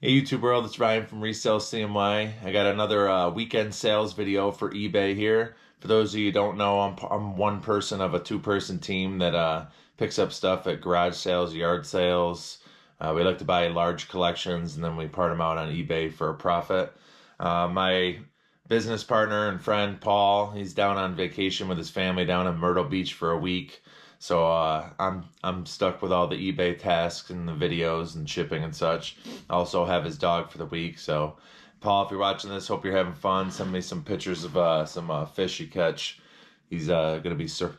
Hey YouTube world, it's Ryan from Resale CMY. I got another weekend sales video for eBay here. For those of you who don't know, I'm one person of a two-person team that picks up stuff at garage sales, yard sales. We like to buy large collections and then we part them out on eBay for a profit. My business partner and friend Paul, he's down on vacation with his family down in Myrtle Beach for a week. So I'm stuck with all the eBay tasks and the videos and shipping and such. I also have his dog for the week. So Paul, if you're watching this, hope you're having fun. Send me some pictures of some fish you catch. He's gonna be surf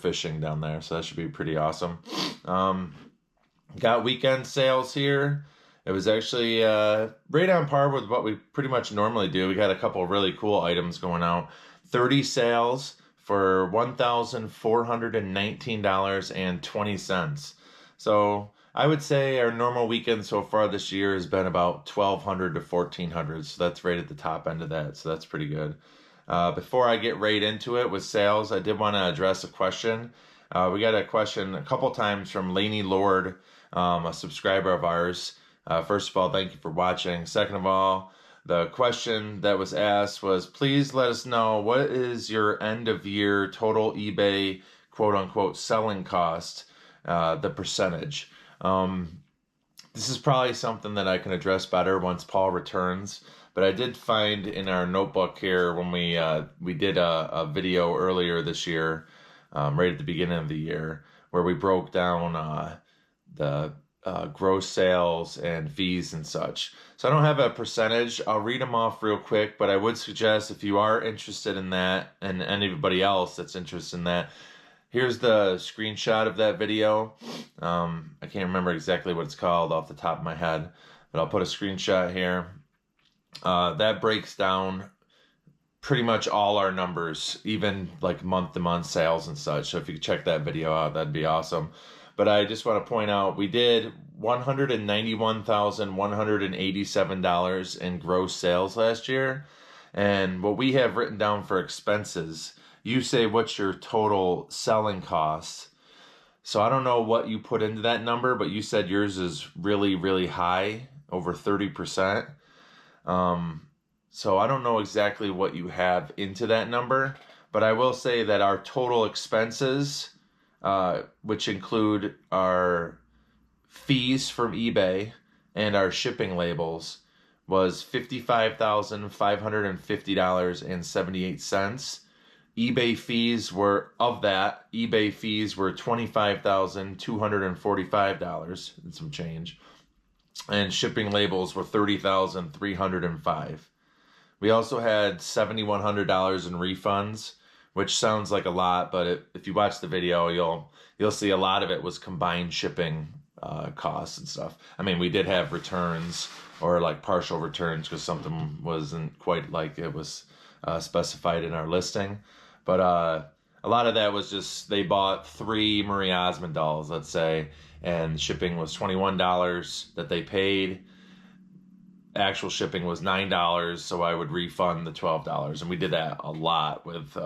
fishing down there, so that should be pretty awesome. Got weekend sales here. It was actually right on par with what we pretty much normally do. We got a couple of really cool items going out. 30 sales for $1,419.20. So I would say our normal weekend so far this year has been about 1,200 to 1,400. So that's right at the top end of that. So that's pretty good. Before I get right into it with sales, I did want to address a question. We got a question a couple times from Lainey Lord, a subscriber of ours. First of all, thank you for watching. Second of all, the question that was asked was, please let us know what is your end of year total eBay quote unquote selling cost, the percentage. This is probably something that I can address better once Paul returns. But I did find in our notebook here when we did a video earlier this year, right at the beginning of the year, where we broke down the gross sales and fees and such. So I don't have a percentage. I'll read them off real quick, but I would suggest if you are interested in that and anybody else that's interested in that, here's the screenshot of that video. I can't remember exactly what it's called off the top of my head, but I'll put a screenshot here. That breaks down pretty much all our numbers, even like month-to-month sales and such. So if you could check that video out, that'd be awesome. But I just want to point out, we did $191,187 in gross sales last year. And what we have written down for expenses, you say what's your total selling cost. So I don't know what you put into that number, but you said yours is really, really high, over 30%. So I don't know exactly what you have into that number, but I will say that our total expenses, which include our fees from eBay and our shipping labels, was $55,550.78. eBay fees were, of that, eBay fees were $25,245 and some change. And shipping labels were $30,305. We also had $7,100 in refunds, which sounds like a lot, but if you watch the video, you'll see a lot of it was combined shipping costs and stuff. I mean, we did have returns or like partial returns because something wasn't quite like it was specified in our listing. But a lot of that was just they bought 3 Marie Osmond dolls, let's say, and shipping was $21 that they paid. Actual shipping was $9, so I would refund the $12. And we did that a lot with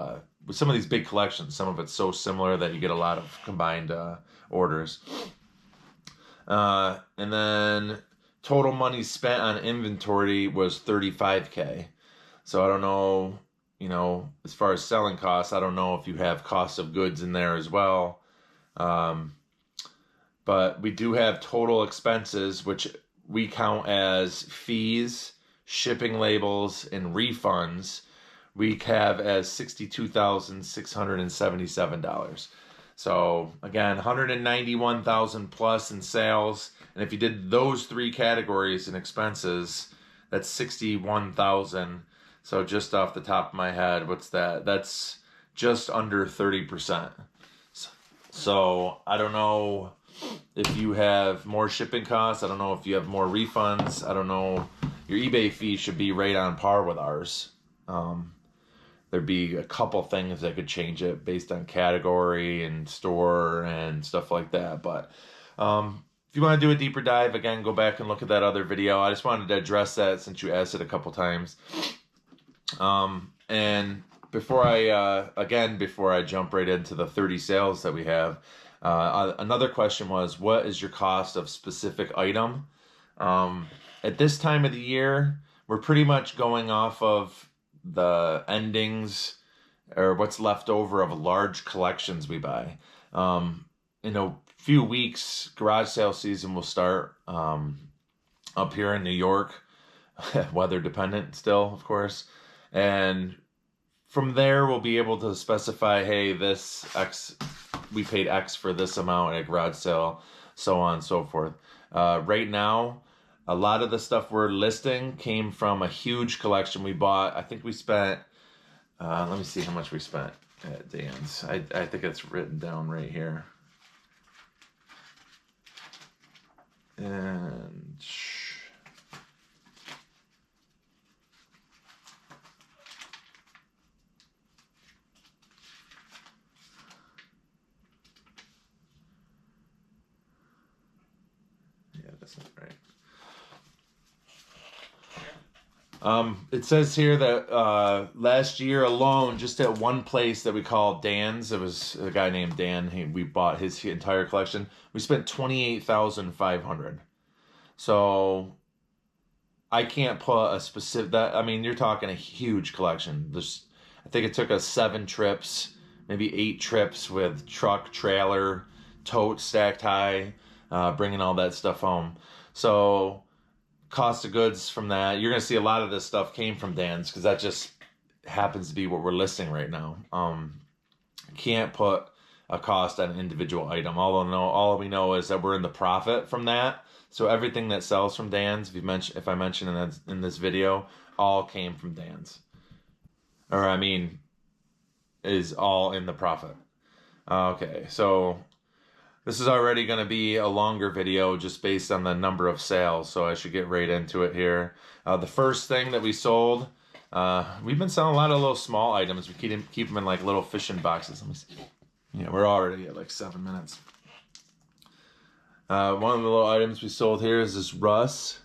some of these big collections. Some of it's so similar that you get a lot of combined orders. And then total money spent on inventory was $35K. So I don't know, as far as selling costs, I don't know if you have cost of goods in there as well. But we do have total expenses, which we count as fees, shipping labels, and refunds. We have as $62,677. So again, 191,000 plus in sales. And if you did those 3 categories in expenses, that's 61,000. So just off the top of my head, what's that? That's just under 30%. So I don't know if you have more shipping costs. I don't know if you have more refunds. I don't know. Your eBay fee should be right on par with ours. There'd be a couple things that could change it based on category and store and stuff like that. But if you want to do a deeper dive, again, go back and look at that other video. I just wanted to address that since you asked it a couple times. And before I jump right into the 30 sales that we have, another question was, what is your cost of specific item? At this time of the year, we're pretty much going off of the endings or what's left over of large collections we buy. In a few weeks, garage sale season will start up here in New York, weather dependent still, of course. And from there, we'll be able to specify, hey, this X, we paid X for this amount at a garage sale, so on and so forth. Right now, a lot of the stuff we're listing came from a huge collection we bought. I think we spent, let me see how much we spent at Dan's. I think it's written down right here. And yeah, that's not right. It says here that last year alone, just at one place that we call Dan's, it was a guy named Dan. We bought his entire collection. We spent $28,500. So I can't put a specific. That I mean, you're talking a huge collection. I think it took us 7 trips, maybe 8 trips with truck, trailer, tote stacked high, bringing all that stuff home. So cost of goods from that, you're gonna see a lot of this stuff came from Dan's because that just happens to be what we're listing right now. Can't put a cost on an individual item. All we know is that we're in the profit from that. So everything that sells from Dan's, if I mentioned in this video, all came from Dan's, or I mean, is all in the profit. Okay, so this is already going to be a longer video just based on the number of sales, so I should get right into it here. The first thing that we sold, we've been selling a lot of little small items. We keep them in like little fishing boxes. Let me see. Yeah, we're already at like 7 minutes. One of the little items we sold here is this Russ.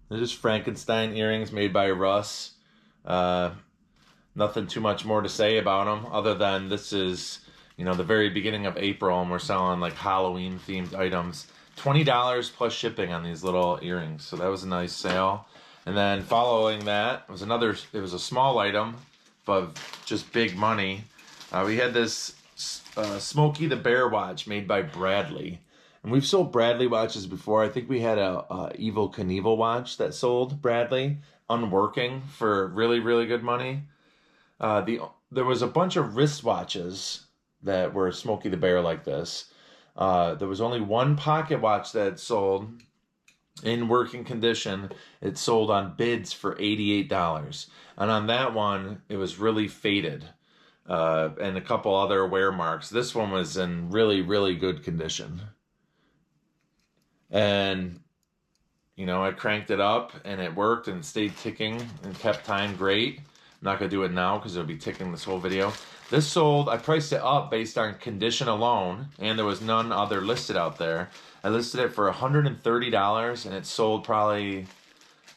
They're just Frankenstein earrings made by Russ. Nothing too much more to say about them other than this is, the very beginning of April, and we're selling like Halloween themed items. $20 plus shipping on these little earrings. So that was a nice sale. And then following that was it was a small item, but just big money. We had this Smokey the Bear watch made by Bradley. And we've sold Bradley watches before. I think we had a Evel Knievel watch that sold Bradley unworking for really, really good money. There was a bunch of wristwatches that were Smokey the Bear like this. There was only one pocket watch that sold in working condition. It sold on bids for $88. And on that one, it was really faded. And a couple other wear marks. This one was in really, really good condition. And, I cranked it up and it worked and it stayed ticking and kept time great. I'm not going to do it now because it'll be ticking this whole video. This sold, I priced it up based on condition alone, and there was none other listed out there. I listed it for $130, and it sold probably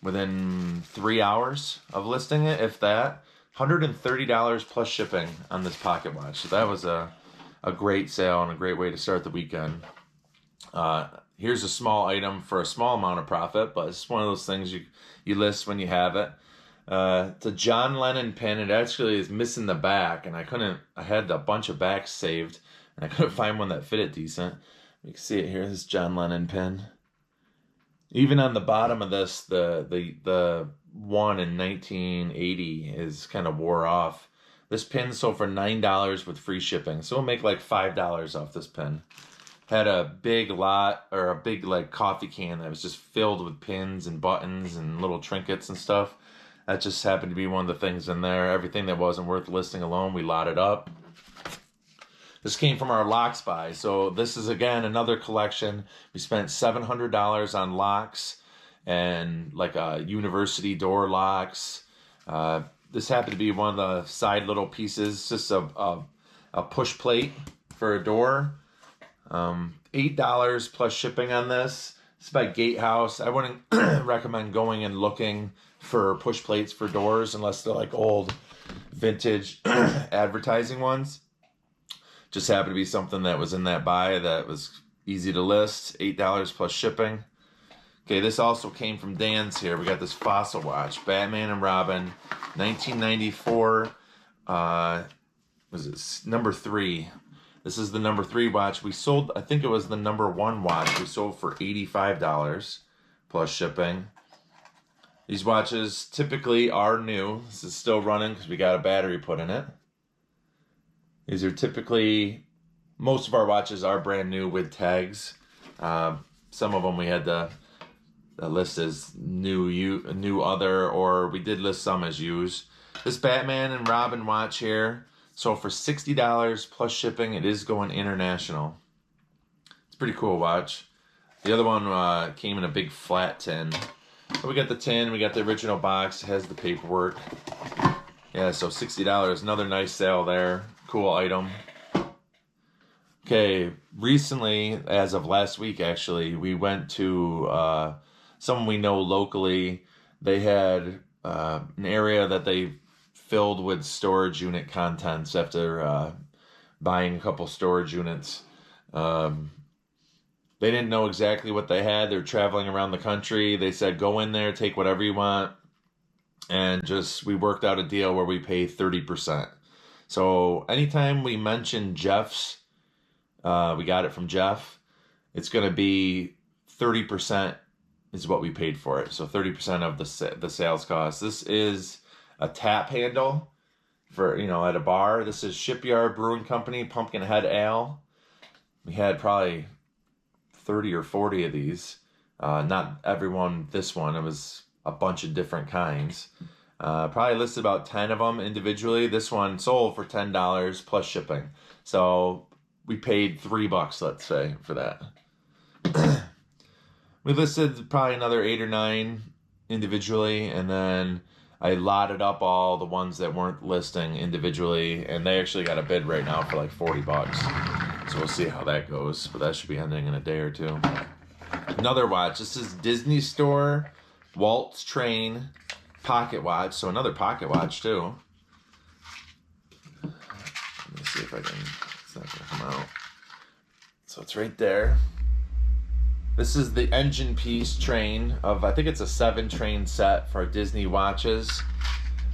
within 3 hours of listing it, if that. $130 plus shipping on this pocket watch. So that was a great sale and a great way to start the weekend. Here's a small item for a small amount of profit, but it's one of those things you list when you have it. It's a John Lennon pin. It actually is missing the back, and I had a bunch of backs saved, and I couldn't find one that fit it decent. You can see it here, this John Lennon pin. Even on the bottom of this, the one in 1980 is kind of wore off. This pin sold for $9 with free shipping, so we'll make like $5 off this pin. Had a big lot, or a big like coffee can that was just filled with pins and buttons and little trinkets and stuff. That just happened to be one of the things in there. Everything that wasn't worth listing alone, we lotted up. This came from our locks buy. So this is, again, another collection. We spent $700 on locks and like university door locks. This happened to be one of the side little pieces, just a push plate for a door. $8 plus shipping on this. It's by Gatehouse. I wouldn't recommend going and looking for push plates for doors unless they're like old vintage advertising ones. Just happened to be something that was in that buy that was easy to list. $8 plus shipping. Okay, this also came from Dan's here. We got this Fossil watch, Batman and Robin, 1994. Was it number 3? This is the number 3 watch. We sold, I think it was the number 1 watch. We sold for $85 plus shipping. These watches typically are new. This is still running because we got a battery put in it. These are typically, most of our watches are brand new with tags. Some of them we had to list as new other, or we did list some as used. This Batman and Robin watch here, so for $60 plus shipping, it is going international. It's a pretty cool watch. The other one came in a big flat tin. So we got the tin, we got the original box, it has the paperwork. Yeah, so $60, another nice sale there. Cool item. Okay, recently, as of last week actually, we went to someone we know locally. They had an area that they filled with storage unit contents after buying a couple storage units. They didn't know exactly what they had. They're traveling around the country. They said, go in there, take whatever you want. And we worked out a deal where we pay 30%. So anytime we mention Jeff's, we got it from Jeff, it's going to be 30% is what we paid for it. So 30% of the sales cost. This is a tap handle for, at a bar. This is Shipyard Brewing Company Pumpkinhead Ale. We had probably 30 or 40 of these. Not everyone, this one. It was a bunch of different kinds. Probably listed about 10 of them individually. This one sold for $10 plus shipping. So we paid $3, let's say, for that. We listed probably another 8 or 9 individually, and then I lotted up all the ones that weren't listing individually, and they actually got a bid right now for like $40. So we'll see how that goes, but that should be ending in a day or two. Another watch. This is Disney Store Walt's Train pocket watch. So another pocket watch too. Let me see if I can. It's not gonna come out. So it's right there. This is the engine piece train of, I think it's a 7-train set for Disney watches.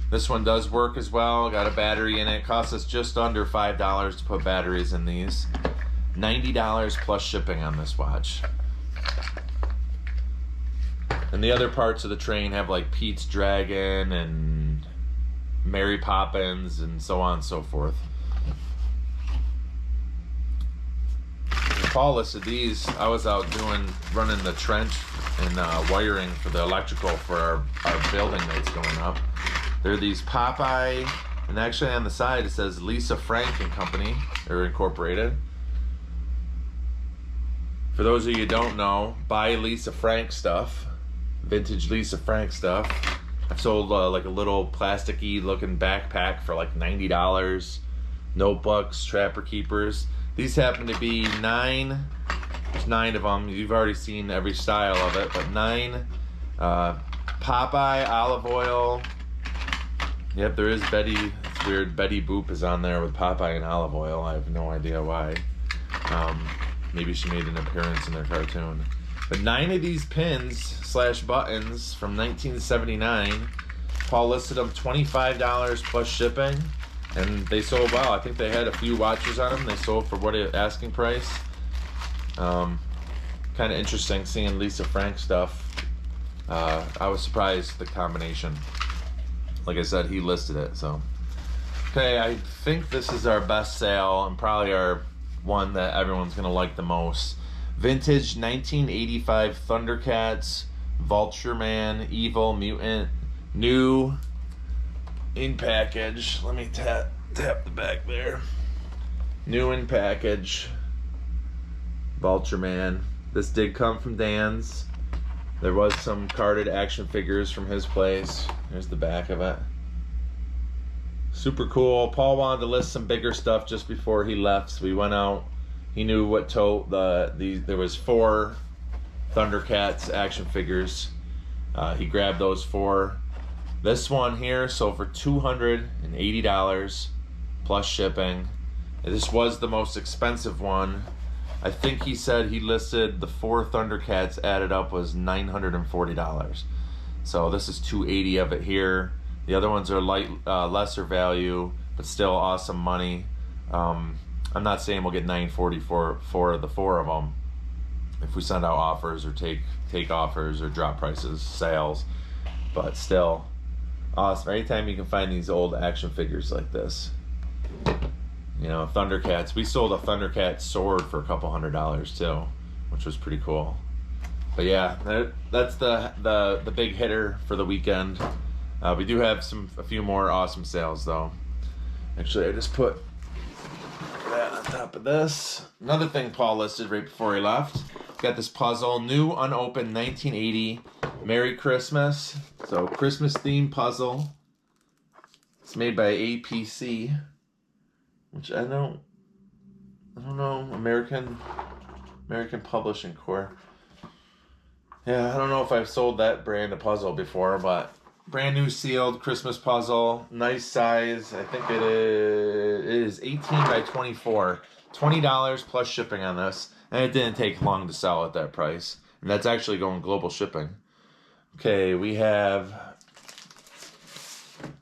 This one does work as well. Got a battery in it. Costs us just under $5 to put batteries in these. $90 plus shipping on this watch. And the other parts of the train have like Pete's Dragon and Mary Poppins and so on and so forth. Paul listed these. I was out running the trench and wiring for the electrical for our building that's going up. They're these Popeye, and actually on the side it says Lisa Frank and Company, or Incorporated. For those of you who don't know, buy Lisa Frank stuff, vintage Lisa Frank stuff. I've sold like a little plasticky looking backpack for like $90. Notebooks, Trapper Keepers. These happen to be 9. There's 9 of them. You've already seen every style of it, but 9 Popeye olive oil. Yep, there is Betty. It's weird. Betty Boop is on there with Popeye and olive oil. I have no idea why. Maybe she made an appearance in their cartoon. But 9 of these pins / buttons from 1979. Paul listed them $25 plus shipping. And they sold well. I think they had a few watches on them. They sold for what asking price. Kind of interesting seeing Lisa Frank stuff. I was surprised the combination. Like I said, he listed it. So, okay, I think this is our best sale and probably our one that everyone's gonna like the most. Vintage 1985 Thundercats, Vulture-Man, Evil Mutant, new. In package. Let me tap the back there. New in package. Vulture-Man. This did come from Dan's. There was some carded action figures from his place. Here's the back of it. Super cool. Paul wanted to list some bigger stuff just before he left, so we went out. He knew what there was 4 Thundercats action figures. He grabbed those 4. This one here sold for $280 plus shipping. This was the most expensive one. I think he said he listed the 4 Thundercats added up was $940. So this is 280 of it here. The other ones are lesser value, but still awesome money. I'm not saying we'll get 940 for the 4 of them if we send out offers or take offers or drop prices, sales, but still awesome. Anytime you can find these old action figures like this. You know, Thundercats. We sold a Thundercat sword for a couple $100 too, which was pretty cool. But yeah, that's the big hitter for the weekend. We do have a few more awesome sales though. Actually, I just put that on top of this. Another thing Paul listed right before he left. Got this puzzle, new unopened 1980 Merry Christmas. So Christmas themed puzzle. It's made by APC, which I don't know, American Publishing Corp. Yeah, I don't know if I've sold that brand of puzzle before, but brand new sealed Christmas puzzle, nice size. I think it is 18 by 24, $20 plus shipping on this, and it didn't take long to sell at that price. And that's actually going global shipping. Okay,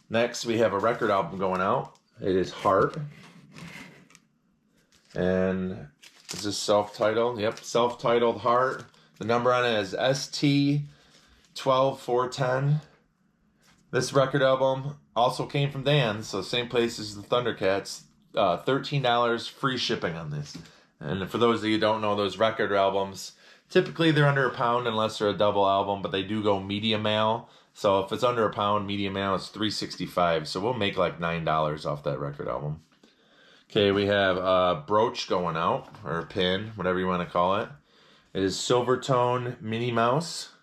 next we have a record album going out. It is Heart. And is this self-titled? Yep, self-titled Heart. The number on it is ST12410. This record album also came from Dan's, so same place as the Thundercats. $13 free shipping on this. And for those of you who don't know, those record albums, typically they're under £1 unless they're a double album, but they do go medium mail. So if it's under £1, medium mail, it's $3.65. So we'll make like $9 off that record album. Okay, we have a brooch going out, or a pin, whatever you want to call it. It is Silvertone Minnie Mouse.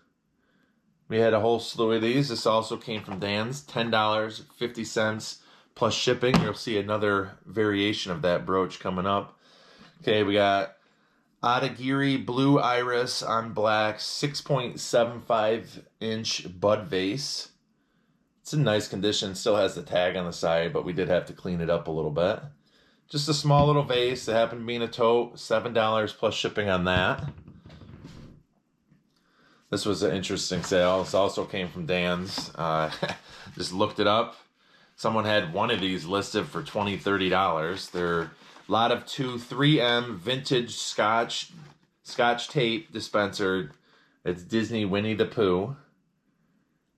We had a whole slew of these. This also came from Dan's, $10.50 plus shipping. You'll see another variation of that brooch coming up. Okay, we got Adagiri Blue Iris on black, 6.75-inch bud vase. It's in nice condition. Still has the tag on the side, but we did have to clean it up a little bit. Just a small little vase that happened to be in a tote. $7 plus shipping on that. This was an interesting sale. This also came from Dan's. Just looked it up. Someone had one of these listed for $20, $30. They're a lot of 3M vintage Scotch tape dispenser. It's Disney Winnie the Pooh.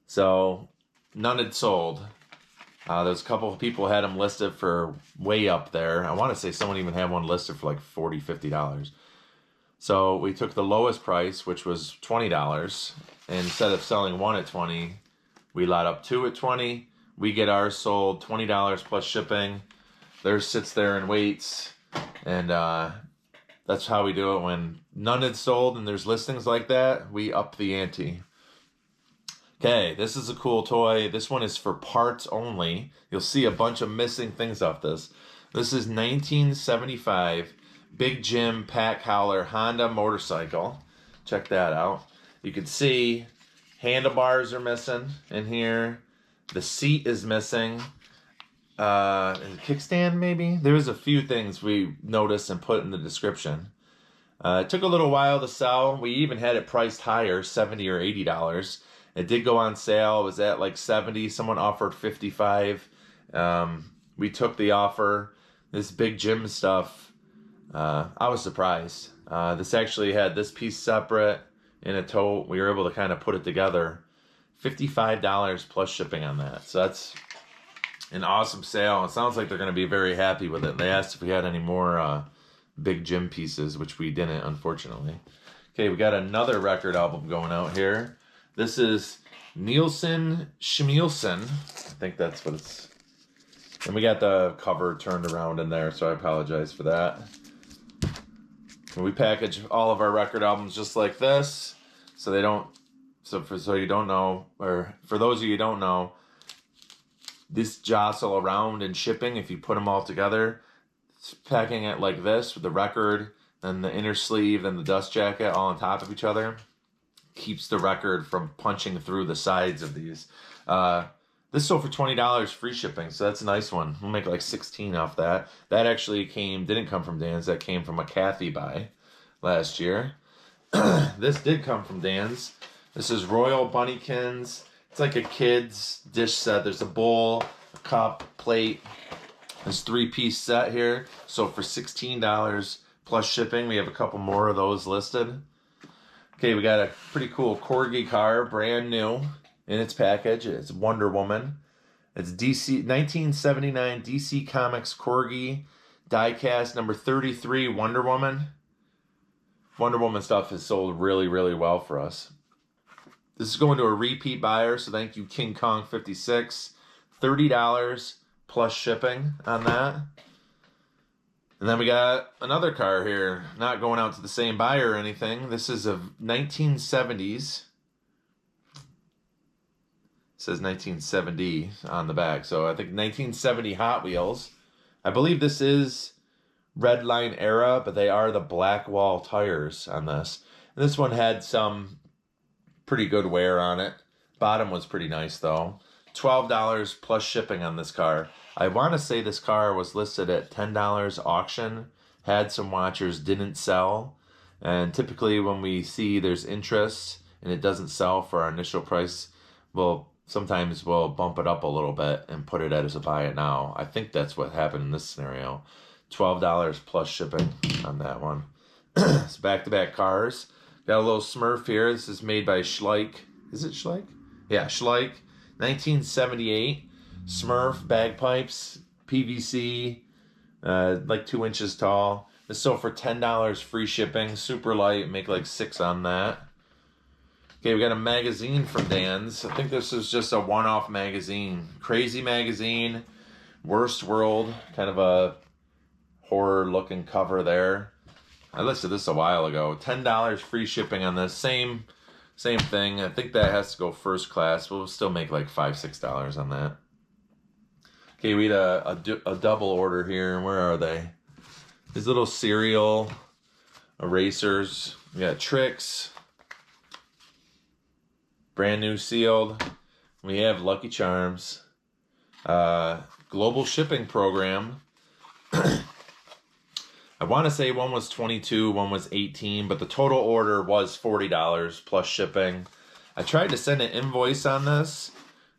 So none had sold. There's a couple of people who had them listed for way up there. I want to say someone even had one listed for like $40, $50. So we took the lowest price, which was $20, and instead of selling one at $20, we lot up 2 at $20. We get ours sold $20 plus shipping. Theirs sits there and waits, and that's how we do it. When none had sold and there's listings like that, we up the ante. Okay, this is a cool toy. This one is for parts only. You'll see a bunch of missing things off this. This is 1975 Big Jim Pack Howler Honda motorcycle. Check that out. You can see handlebars are missing in here. The seat is missing. Kickstand maybe? There was a few things we noticed and put in the description. It took a little while to sell. We even had it priced higher, $70 or $80. It did go on sale. It was at like $70. Someone offered $55. We took the offer. This Big Jim stuff, I was surprised. This actually had this piece separate in a tote. We were able to kind of put it together. $55 plus shipping on that. So that's an awesome sale. It sounds like they're going to be very happy with it. They asked if we had any more Big Jim pieces, which we didn't, unfortunately. Okay, we got another record album going out here. This is Nielsen Schmielsen. I think that's what it's... And we got the cover turned around in there, so I apologize for that. And we package all of our record albums just like this, so they don't... So you don't know, or for those of you who don't know, this jostle around in shipping, if you put them all together, it's packing it like this with the record, then the inner sleeve, then the dust jacket all on top of each other, keeps the record from punching through the sides of these. This sold for $20 free shipping, so that's a nice one. We'll make like 16 off that. That actually didn't come from Dan's, that came from a Kathy buy. last year. This did come from Dan's. This is Royal Bunnykins. It's like a kid's dish set. There's a bowl, a cup, plate. This 3-piece set here. So for $16 plus shipping, we have a couple more of those listed. Okay, we got a pretty cool Corgi car, brand new in its package. It's Wonder Woman. It's DC 1979 DC Comics Corgi diecast number 33 Wonder Woman. Wonder Woman stuff has sold really, really well for us. This is going to a repeat buyer, so thank you, King Kong 56. $30 plus shipping on that. And then we got another car here, not going out to the same buyer or anything. This is a 1970s. It says 1970 on the back, so I think 1970 Hot Wheels. I believe this is Redline era, but they are the black wall tires on this. And this one had some pretty good wear on it. Bottom was pretty nice though. $12 plus shipping on this car. I want to say this car was listed at $10 auction. Had some watchers, didn't sell. And typically when we see there's interest and it doesn't sell for our initial price, sometimes we'll bump it up a little bit and put it as a buy it now. I think that's what happened in this scenario. $12 plus shipping on that one. It's back-to-back cars. Got a little Smurf here. This is made by Schleich. Is it Schleich? Yeah, Schleich. 1978. Smurf bagpipes, PVC, like 2 inches tall. This sold for $10 free shipping. Super light. Make like 6 on that. Okay, we got a magazine from Dan's. I think this is just a one-off magazine. Crazy magazine. Worst World. Kind of a horror-looking cover there. I listed this a while ago. $10 free shipping on this. Same thing. I think that has to go first class. We'll still make like $5, $6 on that. Okay, we had a double order here. Where are they? These little cereal erasers. We got Trix. Brand new sealed. We have Lucky Charms. Global shipping program. I want to say one was 22, one was 18, but the total order was $40 plus shipping. I tried to send an invoice on this.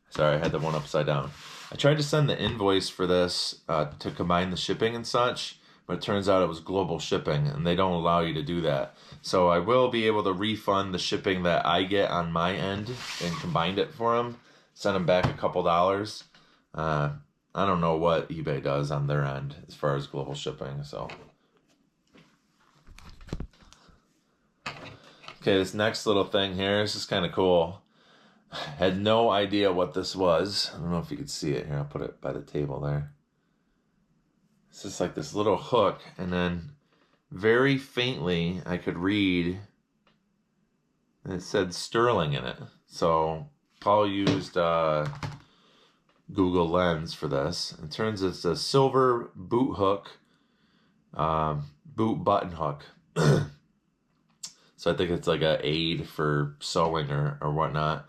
Sorry, I had the one upside down. I tried to send the invoice for this to combine the shipping and such, but it turns out it was global shipping, and they don't allow you to do that. So I will be able to refund the shipping that I get on my end and combine it for them, send them back a couple dollars. I don't know what eBay does on their end as far as global shipping, so... Okay, this next little thing here, this is kind of cool. Had no idea what this was. I don't know if you could see it here. I'll put it by the table there. It's just like this little hook, and then very faintly I could read, and it said Sterling in it. So Paul used Google Lens for this. It turns it's a silver boot hook, boot button hook. So I think it's like an aid for sewing or whatnot.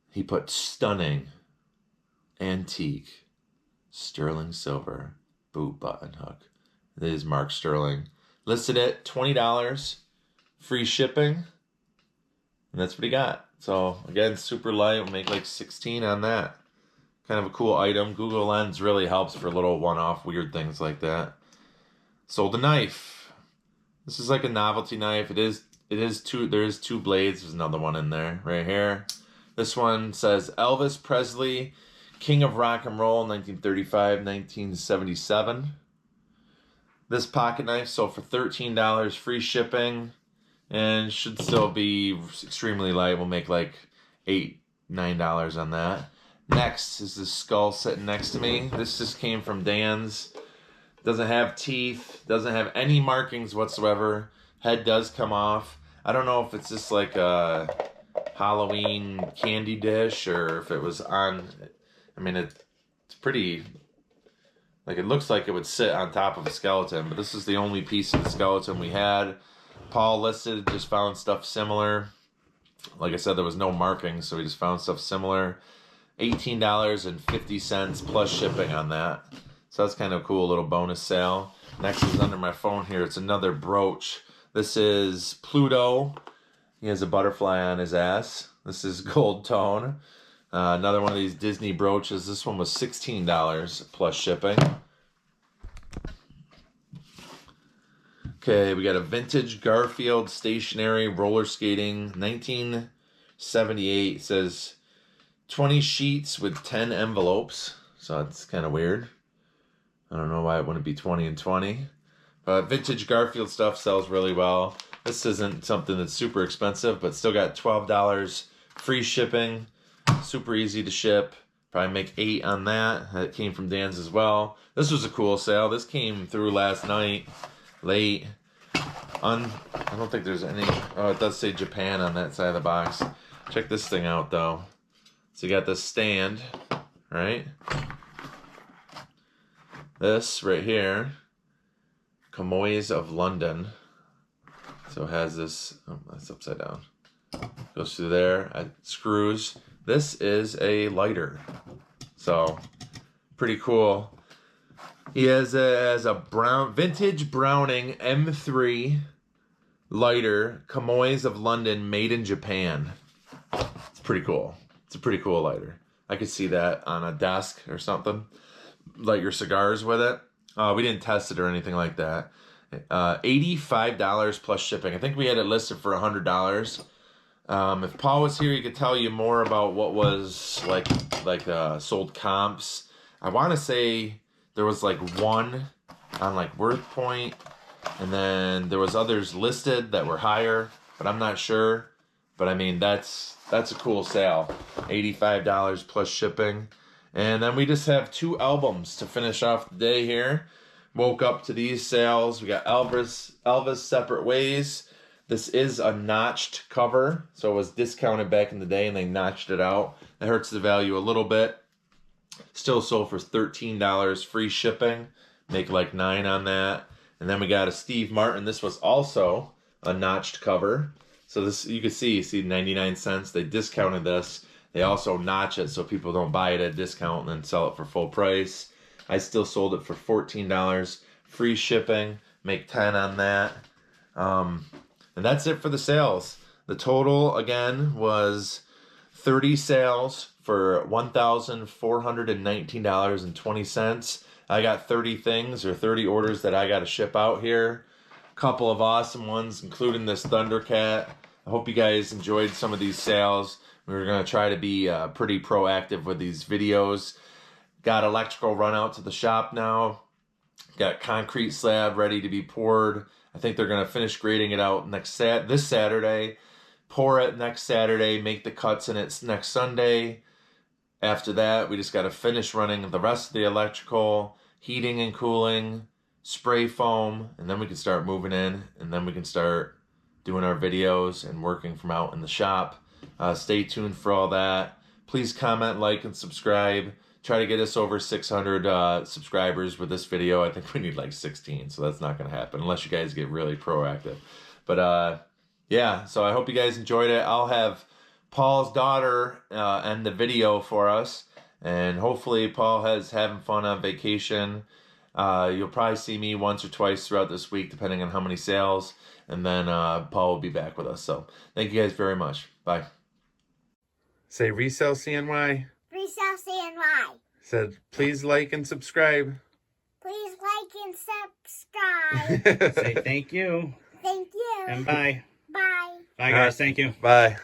He put stunning, antique, sterling silver boot button hook. It is Mark Sterling. Listed at $20, free shipping. And that's what he got. So again, super light. We'll make like 16 on that. Kind of a cool item. Google Lens really helps for little one-off weird things like that. Sold a knife. This is like a novelty knife. There is 2 blades. There's another one in there right here. This one says Elvis Presley, King of Rock and Roll, 1935, 1977. This pocket knife sold for $13, free shipping, and should still be extremely light. We'll make like $8, $9 on that. Next is this skull sitting next to me. This just came from Dan's. Doesn't have teeth, doesn't have any markings whatsoever. Head does come off. I don't know if it's just like a Halloween candy dish or if it was on. I mean, it's pretty, like, it looks like it would sit on top of a skeleton, but this is the only piece of the skeleton we had. Paul listed, just found stuff similar. Like I said, there was no markings, so we just found stuff similar. $18.50 plus shipping on that. So that's kind of cool, little bonus sale. Next is under my phone here. It's another brooch. This is Pluto. He has a butterfly on his ass. This is Gold Tone. Another one of these Disney brooches. This one was $16 plus shipping. Okay, we got a vintage Garfield stationary roller skating 1978. It says 20 sheets with 10 envelopes. So that's kind of weird. I don't know why it wouldn't be 20 and 20. But vintage Garfield stuff sells really well. This isn't something that's super expensive, but still got $12 free shipping. Super easy to ship. Probably make 8 on that. That came from Dan's as well. This was a cool sale. This came through last night, late. I don't think there's any. Oh, it does say Japan on that side of the box. Check this thing out though. So you got this stand, right? This right here, Camoys of London. So it has this. Oh, that's upside down. Goes through there. Screws. This is a lighter. So pretty cool. He has a vintage Browning M3 lighter, Camoys of London, made in Japan. It's pretty cool. It's a pretty cool lighter. I could see that on a desk or something. Light your cigars with it. We didn't test it or anything like that. $85 plus shipping. I think we had it listed for $100. If Paul was here, he could tell you more about what was like sold comps. I want to say there was like one on like WorthPoint, and then there was others listed that were higher, but I'm not sure. But I mean, that's a cool sale. $85 plus shipping. And then we just have 2 albums to finish off the day here. Woke up to these sales. We got Elvis Separate Ways. This is a notched cover, so it was discounted back in the day and they notched it out. That hurts the value a little bit. Still sold for $13 free shipping. Make like 9 on that. And then we got a Steve Martin. This was also a notched cover. So this, you can see 99 cents. They discounted this. They also notch it so people don't buy it at a discount and then sell it for full price. I still sold it for $14 free shipping. Make 10 on that. And that's it for the sales. The total, again, was 30 sales for $1,419.20. I got 30 things or 30 orders that I got to ship out here. A couple of awesome ones, including this Thundercat. I hope you guys enjoyed some of these sales. We're going to try to be pretty proactive with these videos. Got electrical run out to the shop now. Got concrete slab ready to be poured. I think they're going to finish grading it out this Saturday. Pour it next Saturday. Make the cuts in it next Sunday. After that, we just got to finish running the rest of the electrical, heating and cooling, spray foam, and then we can start moving in, and then we can start doing our videos and working from out in the shop. Stay tuned for all that. Please comment, like, and subscribe. Try to get us over 600 subscribers with this video. I think we need like 16, so that's not going to happen unless you guys get really proactive. But yeah, so I hope you guys enjoyed it. I'll have Paul's daughter end the video for us, and hopefully Paul has having fun on vacation. You'll probably see me once or twice throughout this week, depending on how many sales, and then Paul will be back with us. So thank you guys very much. Bye. Say Resell CNY. Resell CNY. Said please like and subscribe. Please like and subscribe. Say thank you. Thank you. And bye. Bye. Bye, guys. Thank you. Bye.